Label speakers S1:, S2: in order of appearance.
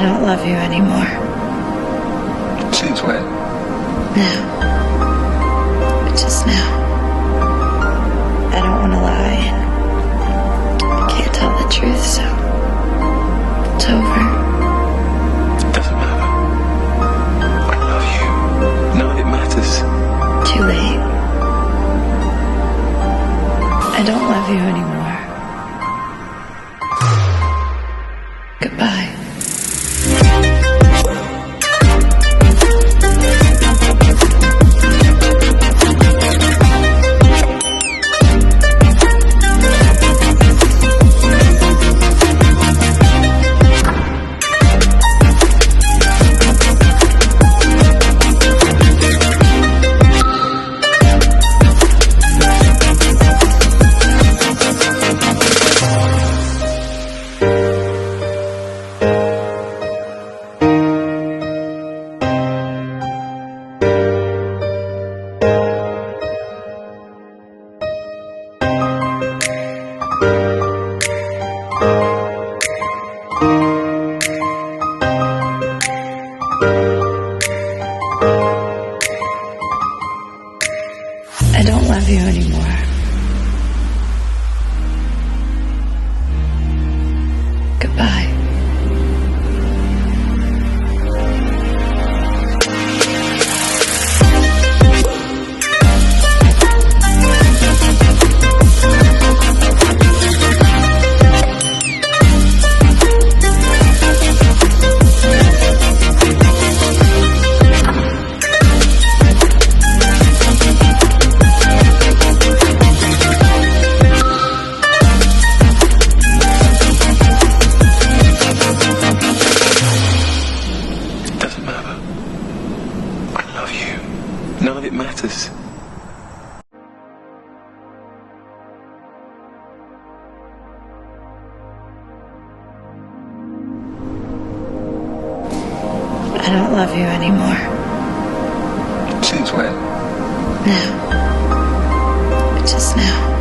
S1: don't love you anymore.
S2: Since when?
S1: Now. But just now. I don't want to lie. I can't tell the truth, so it's over.
S2: It doesn't matter. I love you. None of it matters.
S1: Too late. I don't love you anymore. Goodbye. I don't love you anymore. Goodbye.
S2: None of it matters.
S1: I don't love you anymore.
S2: Since when?
S1: Now. But just now.